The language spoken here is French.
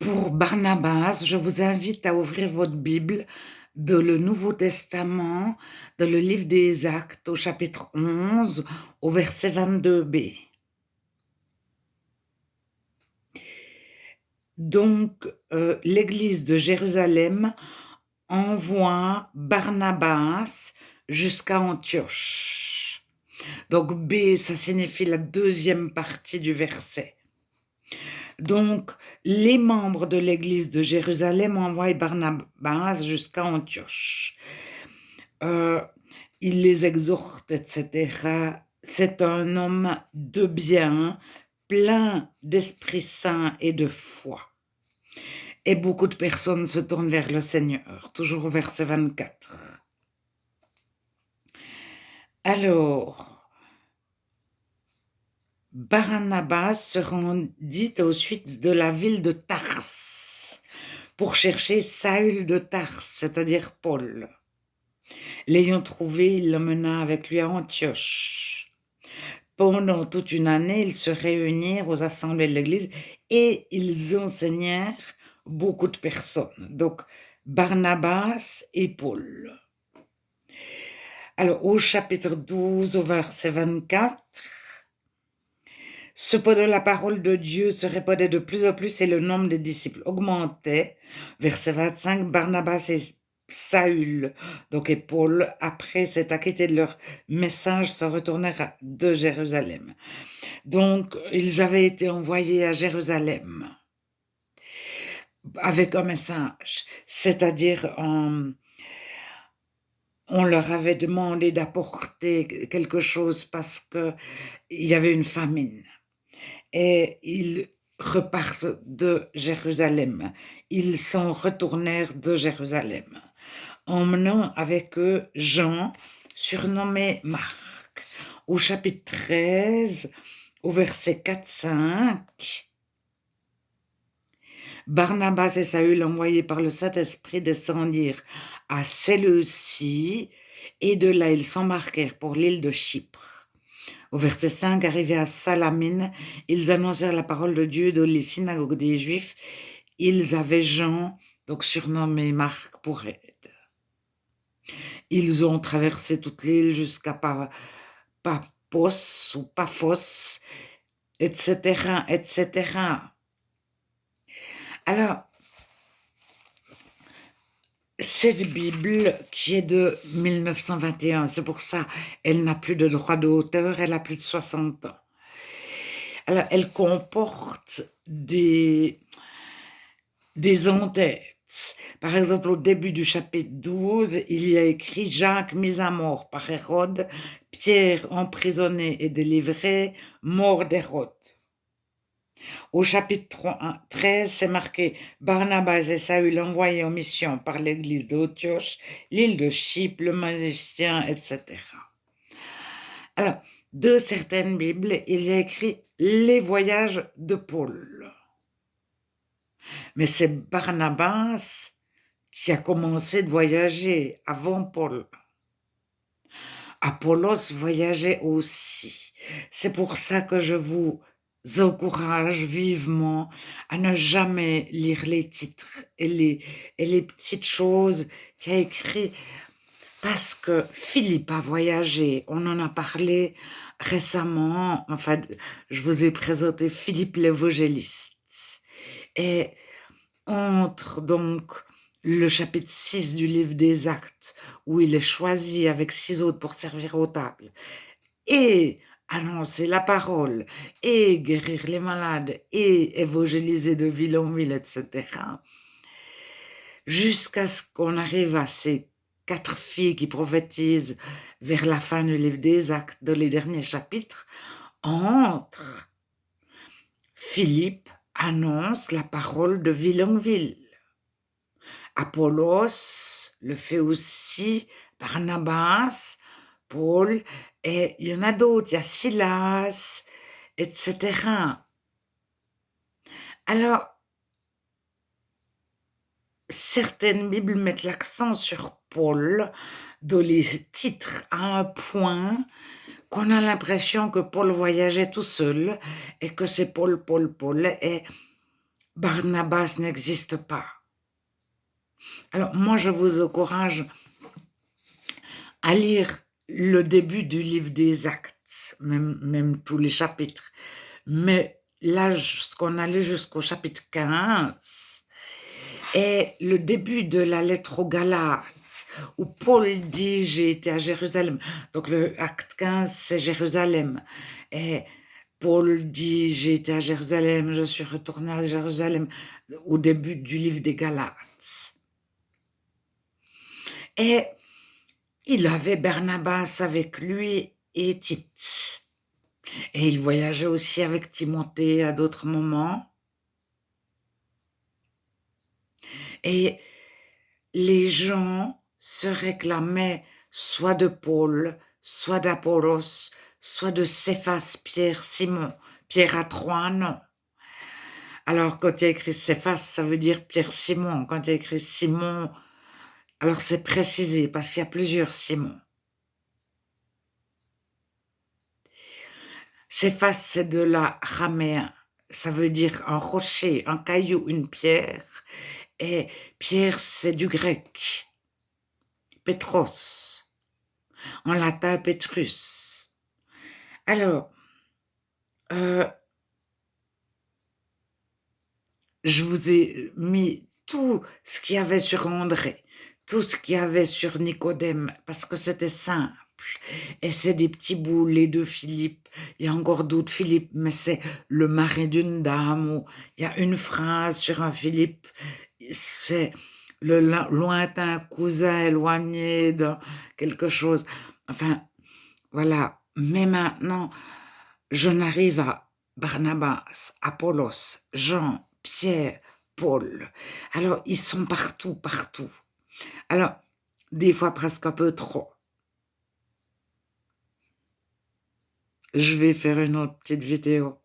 Pour Barnabas, je vous invite à ouvrir votre Bible dans le Nouveau Testament, dans le livre des Actes, au chapitre 11, au verset 22b. Donc, l'Église de Jérusalem envoie Barnabas jusqu'à Antioche. Donc, B, ça signifie la deuxième partie du verset. Donc, les membres de l'église de Jérusalem envoient Barnabas jusqu'à Antioche. Il les exhorte, etc. C'est un homme de bien, plein d'Esprit Saint et de foi. Et beaucoup de personnes se tournent vers le Seigneur, toujours au verset 24. Alors, Barnabas se rendit ensuite de la ville de Tarse pour chercher Saül de Tarse, c'est-à-dire Paul. L'ayant trouvé, il l'emmena avec lui à Antioche. Pendant toute une année, ils se réunirent aux assemblées de l'Église et ils enseignèrent beaucoup de personnes. Donc, Barnabas et Paul. Alors, au chapitre 12, au verset 24, cependant, la parole de Dieu se répandait de plus en plus et le nombre des disciples augmentait. Verset 25, Barnabas et Saül, donc et Paul, après s'être acquittés de leur message, se retournèrent de Jérusalem. Donc, ils avaient été envoyés à Jérusalem avec un message, c'est-à-dire on leur avait demandé d'apporter quelque chose parce qu'il y avait une famine. Et ils repartent de Jérusalem. Ils s'en retournèrent de Jérusalem, emmenant avec eux Jean, surnommé Marc. Au chapitre 13, au verset 4-5, Barnabas et Saül, envoyés par le Saint-Esprit, descendirent à Séleucie, et de là ils s'embarquèrent pour l'île de Chypre. Au verset 5, arrivés à Salamine, ils annoncèrent la parole de Dieu dans les synagogues des Juifs. Ils avaient Jean, donc surnommé Marc, pour aide. Ils ont traversé toute l'île jusqu'à Paphos ou Paphos, etc., etc. Alors, cette Bible qui est de 1921, c'est pour ça elle n'a plus de droit d'auteur, elle a plus de 60 ans. Alors, elle comporte des en-têtes. Par exemple, au début du chapitre 12, il y a écrit « Jacques mis à mort par Hérode, Pierre emprisonné et délivré, mort d'Hérode ». Au chapitre 13, c'est marqué « Barnabas et Saül envoyés en mission par l'église d'Antioche, l'île de Chypre, le magicien, etc. » Alors, de certaines Bibles, il y a écrit « Les voyages de Paul ». Mais c'est Barnabas qui a commencé de voyager avant Paul. Apollos voyageait aussi. C'est pour ça que je vous encourage vivement à ne jamais lire les titres et les petites choses qu'il a écrites, parce que Philippe a voyagé, on en a parlé récemment, enfin, je vous ai présenté Philippe l'évangéliste. Et entre donc le chapitre 6 du livre des Actes, où il est choisi avec 6 autres pour servir aux tables, et annoncer la parole, et guérir les malades, et évangéliser de ville en ville, etc., jusqu'à ce qu'on arrive à ces 4 filles qui prophétisent vers la fin du livre des Actes, dans les derniers chapitres, entre Philippe annonce la parole de ville en ville. Apollos le fait aussi, Barnabas, Paul, et il y en a d'autres, il y a Silas, etc. Alors, certaines Bibles mettent l'accent sur Paul, dans les titres à un point qu'on a l'impression que Paul voyageait tout seul et que c'est Paul, Paul, Paul. Et Barnabas n'existe pas. Alors moi, je vous encourage à lire le début du livre des Actes, même tous les chapitres. Mais là, ce qu'on a lu jusqu'au chapitre 15, est le début de la lettre aux Galates, où Paul dit « j'ai été à Jérusalem ». Donc le acte 15, c'est Jérusalem. Et Paul dit « j'ai été à Jérusalem, je suis retourné à Jérusalem » au début du livre des Galates. Et il avait Barnabas avec lui et Tite. Et il voyageait aussi avec Timothée à d'autres moments. Et les gens se réclamaient soit de Paul, soit d'Apollos, soit de Céphas, Pierre, Simon. Pierre a 3 noms. Alors, quand il y a écrit Céphas, ça veut dire Pierre Simon. Quand il y a écrit Simon, alors c'est précisé parce qu'il y a plusieurs Simon. Céphas, c'est de l'araméen. Ça veut dire un rocher, un caillou, une pierre. Et Pierre, c'est du grec. Pétros. En latin, Petrus. Alors, je vous ai mis tout ce qu'il y avait sur André, tout ce qu'il y avait sur Nicodème, parce que c'était simple. Et c'est des petits bouts, les 2 Philippe, il y a encore d'autres Philippe, mais c'est le mari d'une dame, ou il y a une phrase sur un Philippe, c'est le lointain cousin éloigné de quelque chose. Enfin, voilà. Mais maintenant, je n'arrive à Barnabas, Apollos, Jean, Pierre, Paul. Alors, ils sont partout, partout. Alors, des fois presque un peu trop. Je vais faire une autre petite vidéo.